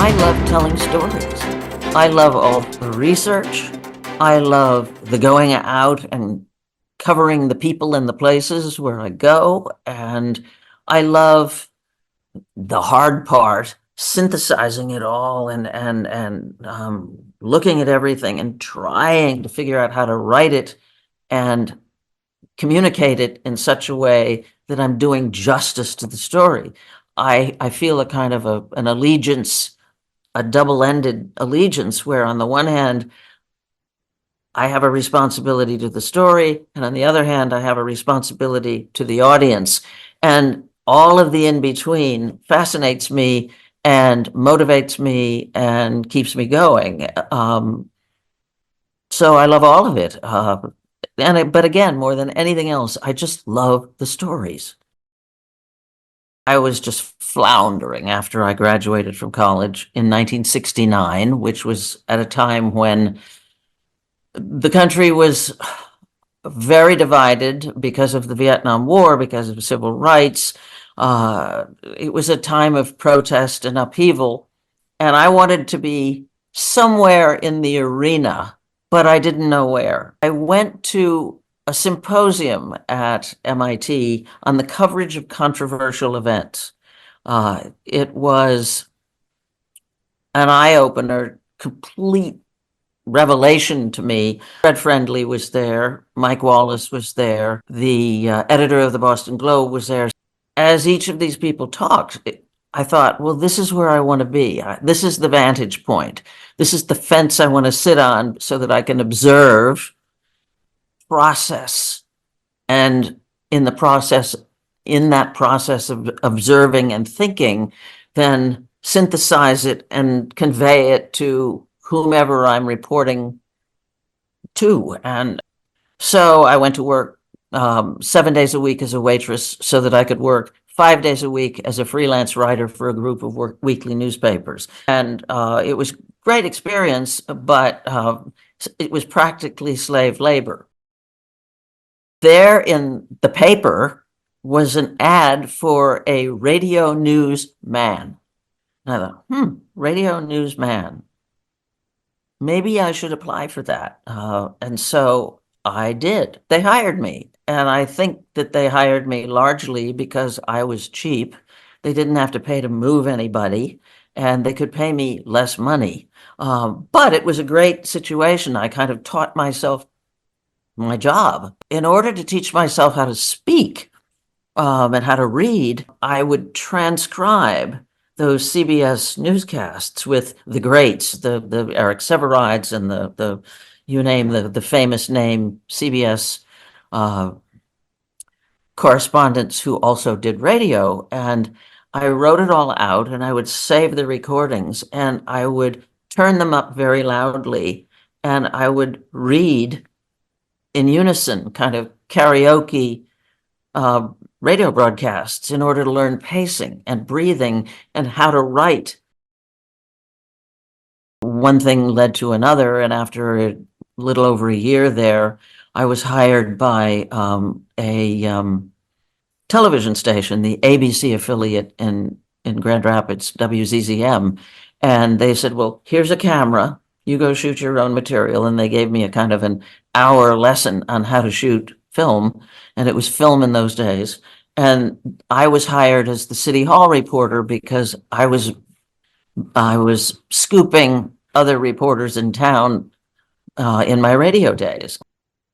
I love telling stories. I love all the research. I love the going out and covering the people and the places where I go. And I love the hard part, synthesizing it all and looking at everything and trying to figure out how to write it and communicate it in such a way that I'm doing justice to the story. I feel a kind of an allegiance, a double-ended allegiance, where on the one hand, I have a responsibility to the story, and on the other hand, I have a responsibility to the audience. And all of the in-between fascinates me and motivates me and keeps me going. So I love all of it. But again, more than anything else, I just love the stories. I was just floundering after I graduated from college in 1969, which was at a time when the country was very divided because of the Vietnam War, because of civil rights. It was a time of protest and upheaval, and I wanted to be somewhere in the arena, but I didn't know where. I went to a symposium at MIT on the coverage of controversial events. It was an eye-opener, complete revelation to me. Fred Friendly was there, Mike Wallace was there, the editor of the Boston Globe was there. As each of these people talked, I thought, well, this is where I want to be. This is the vantage point. This is the fence I want to sit on so that I can observe, process, and in that process of observing and thinking, then synthesize it and convey it to whomever I'm reporting to. And so I went to work 7 days a week as a waitress so that I could work 5 days a week as a freelance writer for a group of weekly newspapers. And it was great experience, but it was practically slave labor. There in the paper was an ad for a radio news man. And I thought, radio news man. Maybe I should apply for that. And so I did. They hired me. And I think that they hired me largely because I was cheap. They didn't have to pay to move anybody, and they could pay me less money. But it was a great situation. I kind of taught myself my job. In order to teach myself how to speak and how to read, I would transcribe those CBS newscasts with the greats, the Eric Severides and the you name the famous name CBS correspondents who also did radio. And I wrote it all out, and I would save the recordings, and I would turn them up very loudly, and I would read in unison, kind of karaoke radio broadcasts, in order to learn pacing and breathing and how to write. One thing led to another, and after a little over a year there, I was hired by a television station, the ABC affiliate in Grand Rapids, WZZM, and they said, well, here's a camera, you go shoot your own material. And they gave me a kind of an hour lesson on how to shoot film, and it was film in those days. And I was hired as the City Hall reporter because I was scooping other reporters in town in my radio days.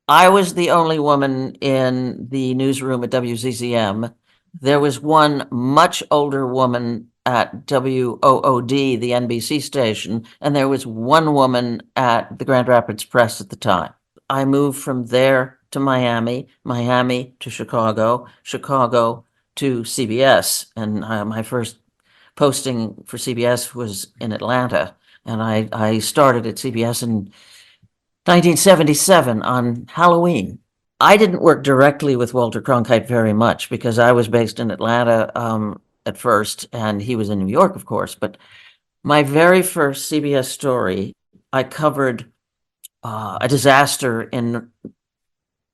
I was the only woman in the newsroom at WZZM. There was one much older woman at WOOD, the NBC station, and there was one woman at the Grand Rapids Press at the time. I moved from there to Miami, Miami to Chicago, Chicago to CBS. And my first posting for CBS was in Atlanta. And I started at CBS in 1977 on Halloween. I didn't work directly with Walter Cronkite very much because I was based in Atlanta at first, and he was in New York, of course. But my very first CBS story, I covered a disaster in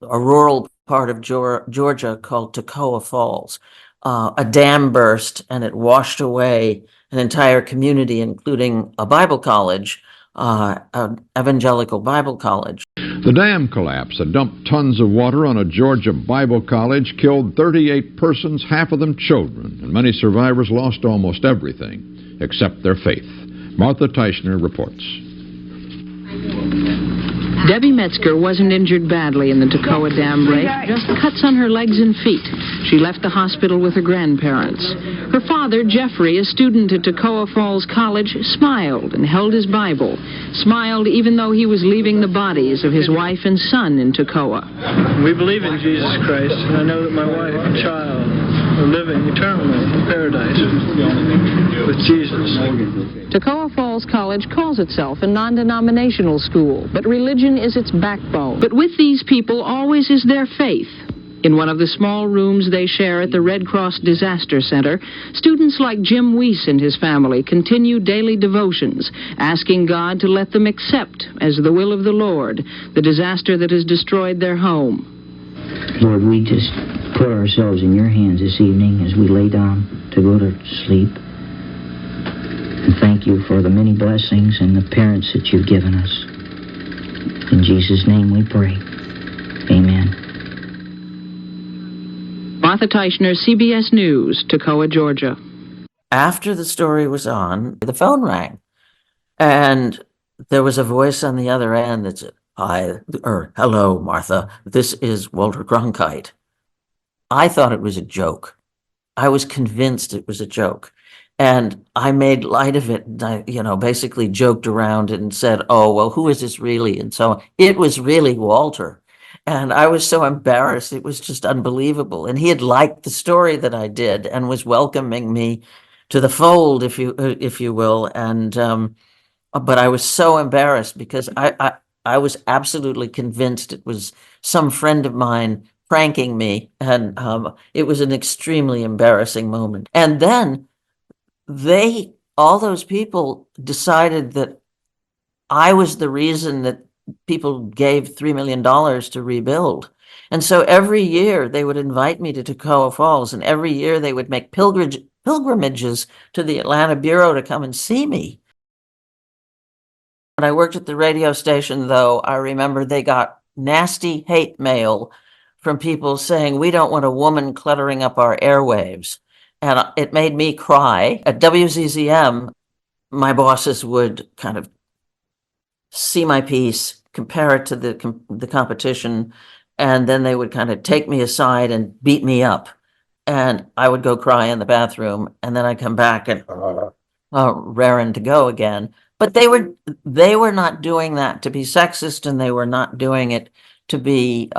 a rural part of Georgia called Toccoa Falls. A dam burst, and it washed away an entire community, including a Bible college, an evangelical Bible college. The dam collapse that dumped tons of water on a Georgia Bible college killed 38 persons, half of them children, and many survivors lost almost everything except their faith. Martha Teichner reports. Debbie Metzger wasn't injured badly in the Toccoa Dam break, just cuts on her legs and feet. She left the hospital with her grandparents. Her father, Jeffrey, a student at Toccoa Falls College, smiled and held his Bible. Smiled even though he was leaving the bodies of his wife and son in Toccoa. We believe in Jesus Christ, and I know that my wife and child are living eternally in paradise with Jesus. Toccoa Falls College calls itself a non-denominational school, but religion is its backbone. But with these people always is their faith. In one of the small rooms they share at the Red Cross Disaster Center, students like Jim Weiss and his family continue daily devotions, asking God to let them accept, as the will of the Lord, the disaster that has destroyed their home. Lord, we just put ourselves in your hands this evening as we lay down to go to sleep. And thank you for the many blessings and the parents that you've given us. In Jesus' name we pray. Amen. Martha Teichner, CBS News, Toccoa, Georgia. After the story was on, the phone rang, and there was a voice on the other end that said, hello, Martha, this is Walter Cronkite. I thought it was a joke. I was convinced it was a joke. And I made light of it, and I, basically joked around and said, oh, well, who is this really? And so it was really Walter. And I was so embarrassed. It was just unbelievable. And he had liked the story that I did and was welcoming me to the fold, if you will. And but I was so embarrassed because I was absolutely convinced it was some friend of mine pranking me, and it was an extremely embarrassing moment. And then all those people decided that I was the reason that people gave $3 million to rebuild. And so every year they would invite me to Toccoa Falls, and every year they would make pilgrimages to the Atlanta Bureau to come and see me. When I worked at the radio station, though, I remember they got nasty hate mail from people saying, we don't want a woman cluttering up our airwaves. And it made me cry. At WZZM, my bosses would kind of see my piece, compare it to the competition, and then they would kind of take me aside and beat me up. And I would go cry in the bathroom, and then I'd come back and raring to go again. But they were not doing that to be sexist, and they were not doing it to be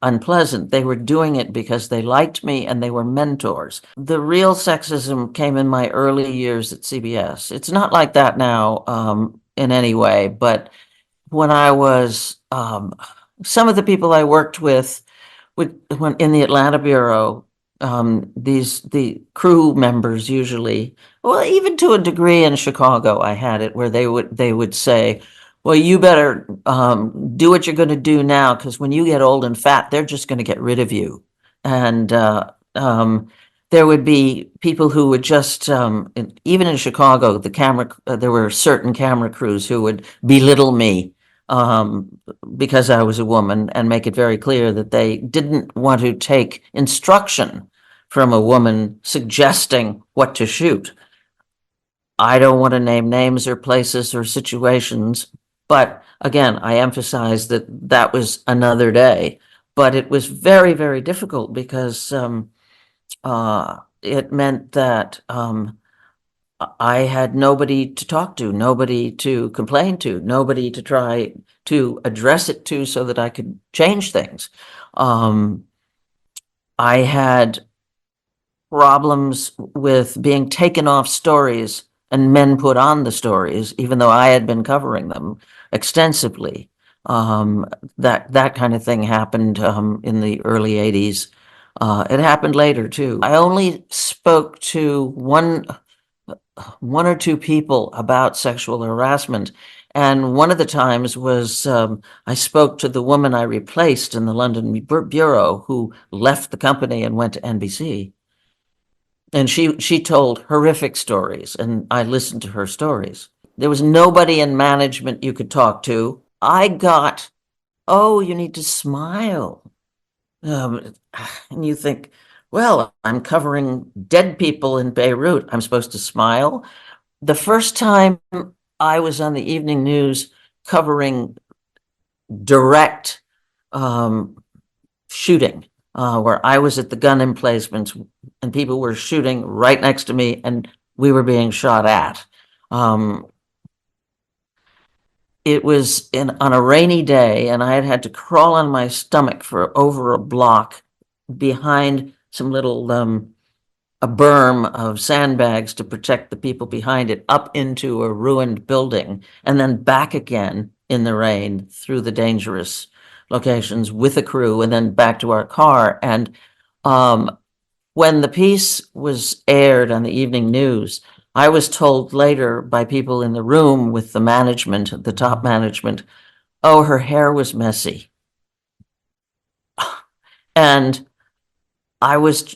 unpleasant. They were doing it because they liked me and they were mentors. The real sexism came in my early years at CBS. It's not like that now in any way, but when I was, some of the people I worked with when in the Atlanta Bureau, the crew members usually, well, even to a degree in Chicago, I had it where they would say, well, you better do what you're going to do now, because when you get old and fat, they're just going to get rid of you. And there would be people who would just, even in Chicago, there were certain camera crews who would belittle me because I was a woman, and make it very clear that they didn't want to take instruction from a woman suggesting what to shoot. I don't want to name names or places or situations, but again, I emphasize that that was another day. But it was very, very difficult because it meant that I had nobody to talk to, nobody to complain to, nobody to try to address it to so that I could change things. I had problems with being taken off stories and men put on the stories, even though I had been covering them extensively. That kind of thing happened in the early 80s. It happened later too. I only spoke to one or two people about sexual harassment. And one of the times was I spoke to the woman I replaced in the London Bureau, who left the company and went to NBC. And she told horrific stories, and I listened to her stories. There was nobody in management you could talk to. I got, oh, you need to smile. And you think, well, I'm covering dead people in Beirut. I'm supposed to smile. The first time I was on the evening news covering direct shooting, where I was at the gun emplacements and people were shooting right next to me and we were being shot at. It was on a rainy day, and I had had to crawl on my stomach for over a block behind some little a berm of sandbags to protect the people behind it, up into a ruined building, and then back again in the rain through the dangerous locations with a crew, and then back to our car. And when the piece was aired on the evening news, I was told later by people in the room with the management, the top management, oh, her hair was messy. And I was,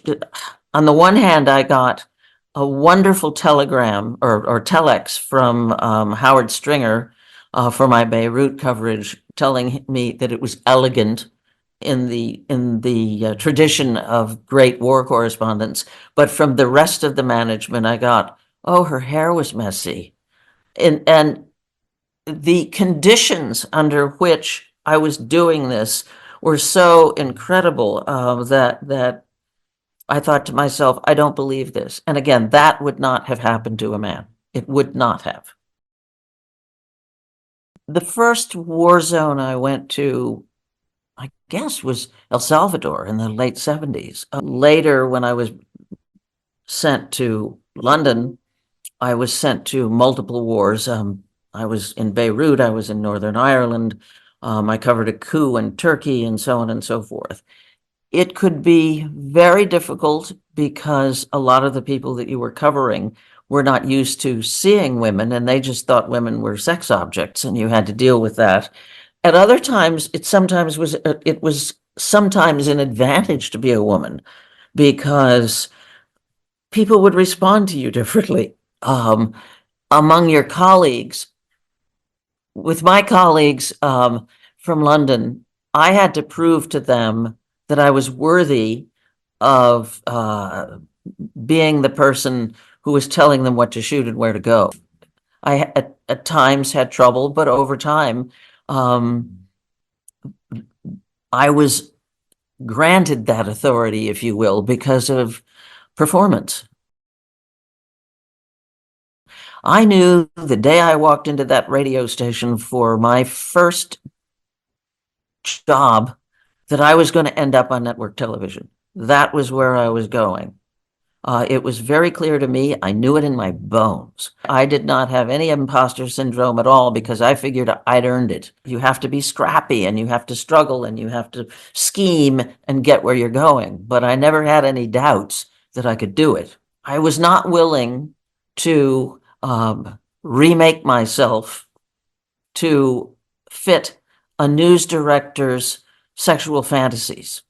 on the one hand, I got a wonderful telegram or telex from Howard Stringer for my Beirut coverage, telling me that it was elegant in the tradition of great war correspondents. But from the rest of the management, I got, oh, her hair was messy. And the conditions under which I was doing this were so incredible that I thought to myself, I don't believe this. And again, that would not have happened to a man. It would not have. The first war zone I went to, I guess, was El Salvador in the late 70s. Later, when I was sent to London, I was sent to multiple wars. I was in Beirut, I was in Northern Ireland. I covered a coup in Turkey and so on and so forth. It could be very difficult because a lot of the people that you were covering were not used to seeing women, and they just thought women were sex objects, and you had to deal with that. At other times, it was sometimes an advantage to be a woman because people would respond to you differently. Among your colleagues, with my colleagues from London, I had to prove to them that I was worthy of being the person who was telling them what to shoot and where to go. I at times had trouble, but over time, I was granted that authority, if you will, because of performance. I knew the day I walked into that radio station for my first job that I was going to end up on network television. That was where I was going. It was very clear to me. I knew it in my bones. I did not have any imposter syndrome at all because I figured I'd earned it. You have to be scrappy and you have to struggle and you have to scheme and get where you're going. But I never had any doubts that I could do it. I was not willing to remake myself to fit a news director's sexual fantasies.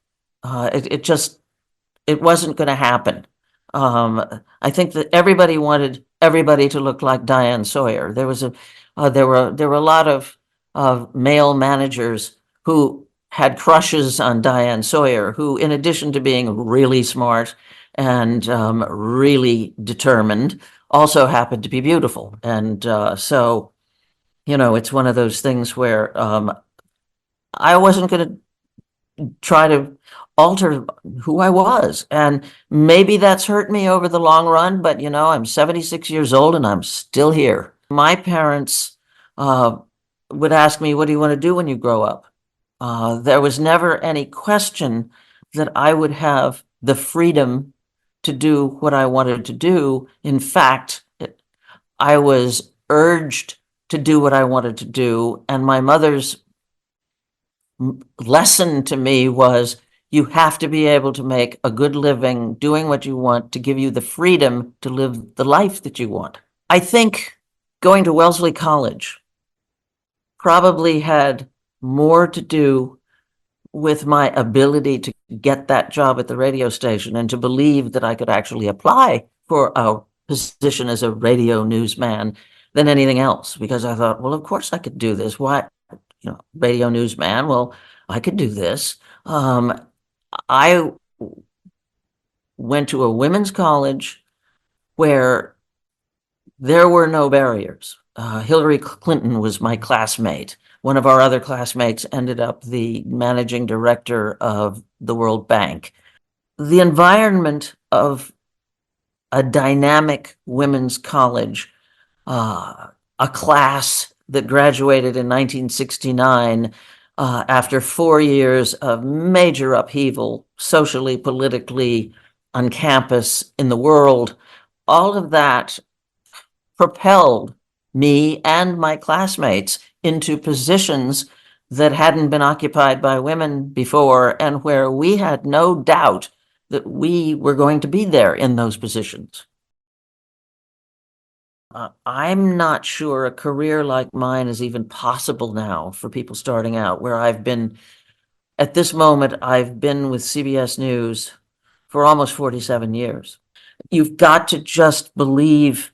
It wasn't going to happen. I think that everybody wanted everybody to look like Diane Sawyer. There were a lot of male managers who had crushes on Diane Sawyer, who, in addition to being really smart and really determined, also happened to be beautiful. And so, it's one of those things where I wasn't going to try to alter who I was. And maybe that's hurt me over the long run, but I'm 76 years old and I'm still here. My parents would ask me, what do you want to do when you grow up? There was never any question that I would have the freedom to do what I wanted to do. In fact, I was urged to do what I wanted to do. And my mother's lesson to me was, you have to be able to make a good living doing what you want to give you the freedom to live the life that you want. I think going to Wellesley College probably had more to do with my ability to get that job at the radio station and to believe that I could actually apply for a position as a radio newsman than anything else, because I thought, well, of course I could do this. Why, radio newsman? Well, I could do this. I went to a women's college where there were no barriers. Hillary Clinton was my classmate. One of our other classmates ended up the managing director of the World Bank. The environment of a dynamic women's college, a class that graduated in 1969 after 4 years of major upheaval, socially, politically, on campus, in the world, all of that propelled me and my classmates into positions that hadn't been occupied by women before, and where we had no doubt that we were going to be there in those positions. I'm not sure a career like mine is even possible now for people starting out, where I've been, at this moment, I've been with CBS News for almost 47 years. You've got to just believe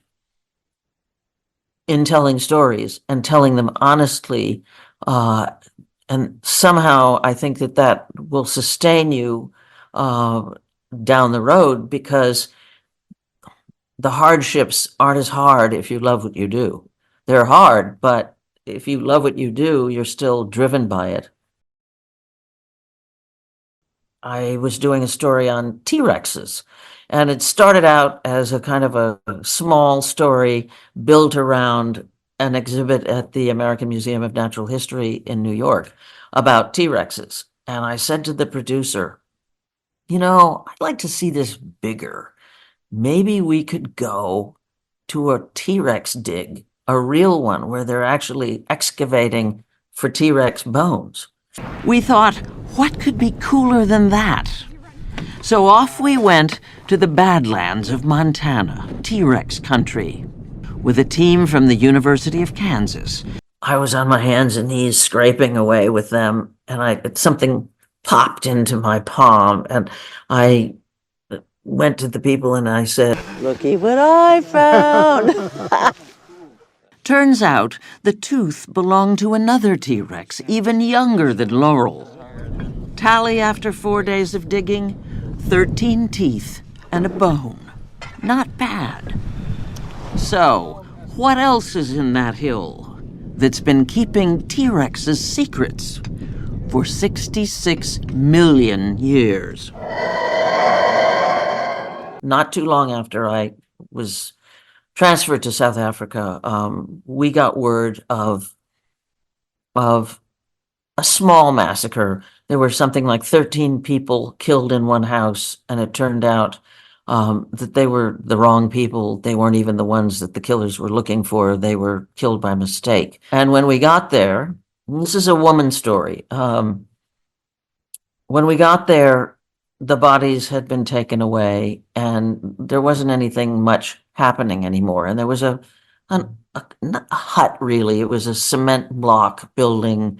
in telling stories and telling them honestly. And somehow I think that that will sustain you down the road, because the hardships aren't as hard if you love what you do. They're hard, but if you love what you do, you're still driven by it. I was doing a story on T-Rexes, and it started out as a kind of a small story built around an exhibit at the American Museum of Natural History in New York about T-Rexes. And I said to the producer, I'd like to see this bigger. Maybe we could go to a T-Rex dig, a real one, where they're actually excavating for T-Rex bones. We thought, what could be cooler than that? So off we went to the Badlands of Montana, T-Rex country, with a team from the University of Kansas. I was on my hands and knees scraping away with them, and something popped into my palm, and I went to the people and I said, "Looky what I found." Turns out the tooth belonged to another T-Rex, even younger than Laurel. Tally after 4 days of digging, 13 teeth and a bone. Not bad. So, what else is in that hill that's been keeping T-Rex's secrets for 66 million years? Not too long after I was transferred to South Africa, we got word of a small massacre. There were something like 13 people killed in one house, and it turned out that they were the wrong people. They weren't even the ones that the killers were looking for. They were killed by mistake. And when we got there, this is a woman's story. When we got there, the bodies had been taken away, and there wasn't anything much happening anymore. And there was a hut, really. It was a cement block building,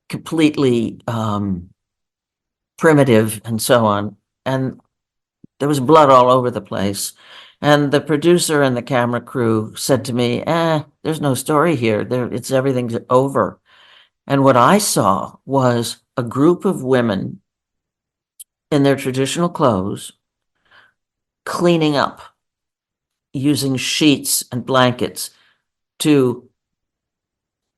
completely primitive and so on. And there was blood all over the place. And the producer and the camera crew said to me, there's no story here. Everything's over. And what I saw was a group of women in their traditional clothes cleaning up, using sheets and blankets to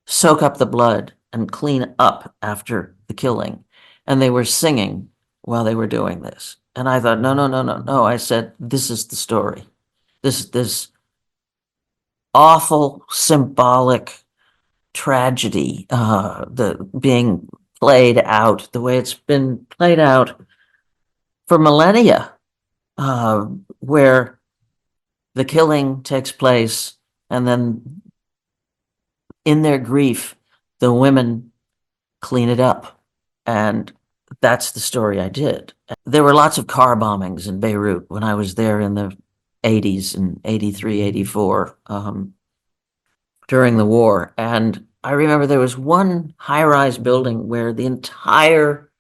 soak up the blood and clean up after the killing. And they were singing while they were doing this. And I thought, no. I said, this is the story. This awful, symbolic tragedy, the being played out the way it's been played out for millennia, where the killing takes place, and then in their grief, the women clean it up. And that's the story I did. There were lots of car bombings in Beirut when I was there in the 80s, in 83, 84, during the war. And I remember there was one high-rise building where the entire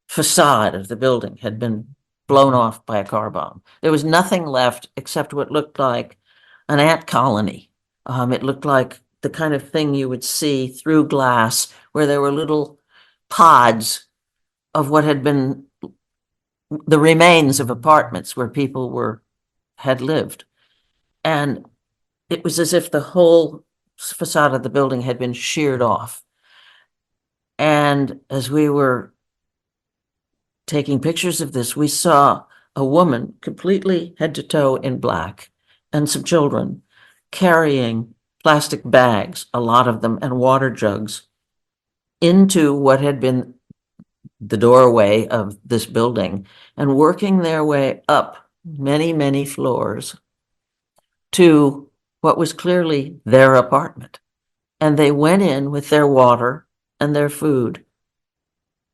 facade of the building had been blown off by a car bomb. There was nothing left except what looked like an ant colony. It looked like the kind of thing you would see through glass, where there were little pods of what had been the remains of apartments where people had lived. And it was as if the whole facade of the building had been sheared off. And as we were taking pictures of this, we saw a woman completely head to toe in black and some children carrying plastic bags, a lot of them, and water jugs into what had been the doorway of this building and working their way up many, many floors to what was clearly their apartment. And they went in with their water and their food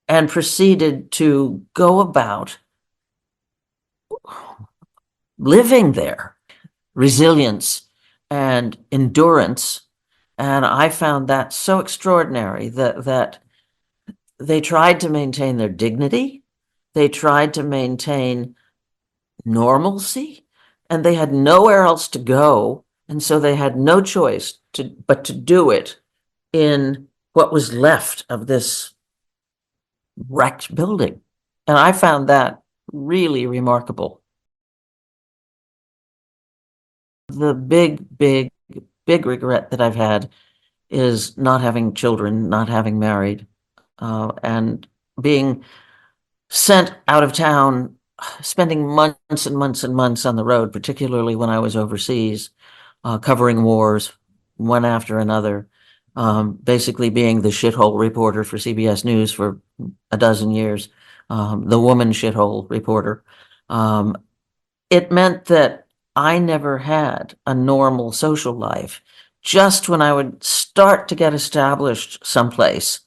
and proceeded to go about living there, resilience and endurance. And I found that so extraordinary that they tried to maintain their dignity, they tried to maintain normalcy, and they had nowhere else to go. And so they had no choice but to do it in what was left of this wrecked building. And I found that really remarkable. The big regret that I've had is not having children, not having married, and being sent out of town, spending months and months and months on the road, particularly when I was overseas, covering wars, one after another, basically being the shithole reporter for CBS News for a dozen years, the woman shithole reporter. It meant that I never had a normal social life. Just when I would start to get established someplace,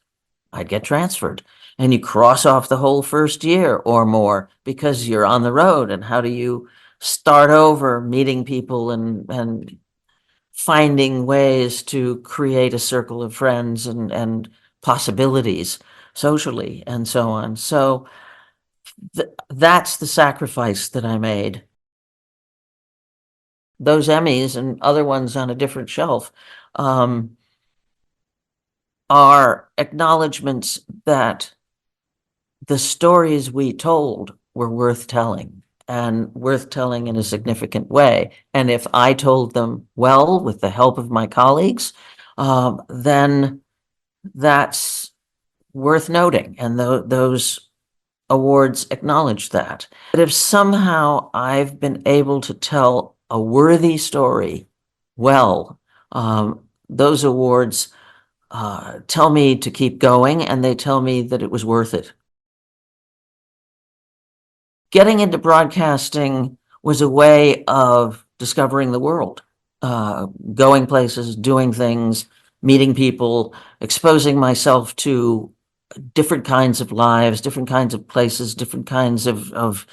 I'd get transferred. And you cross off the whole first year or more because you're on the road. And how do you start over meeting people and finding ways to create a circle of friends and possibilities socially and so on. So that's the sacrifice that I made. Those Emmys and other ones on a different shelf are acknowledgments that the stories we told were worth telling, and worth telling in a significant way. And if I told them well with the help of my colleagues, then that's worth noting. And those awards acknowledge that. But if somehow I've been able to tell a worthy story well, those awards tell me to keep going, and they tell me that it was worth it. Getting into broadcasting was a way of discovering the world, going places, doing things, meeting people, exposing myself to different kinds of lives, different kinds of places, different kinds of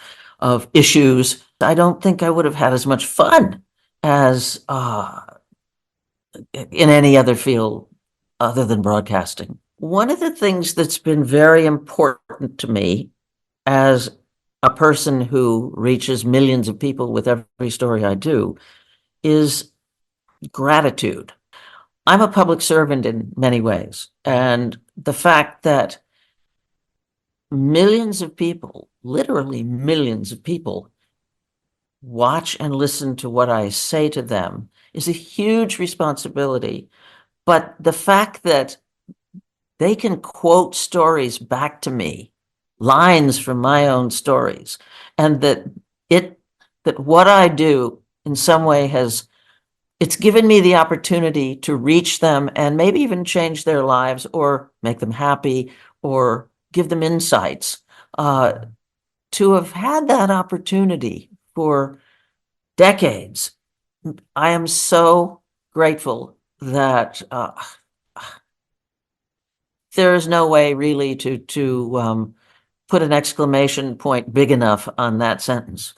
issues. I don't think I would have had as much fun as in any other field other than broadcasting. One of the things that's been very important to me as a person who reaches millions of people with every story I do is gratitude. I'm a public servant in many ways, and the fact that millions of people, literally millions of people, watch and listen to what I say to them is a huge responsibility. But the fact that they can quote stories back to me, lines from my own stories, and that what I do in some way it's given me the opportunity to reach them and maybe even change their lives or make them happy or give them insights. To have had that opportunity for decades, I am so grateful that there is no way really to put an exclamation point big enough on that sentence.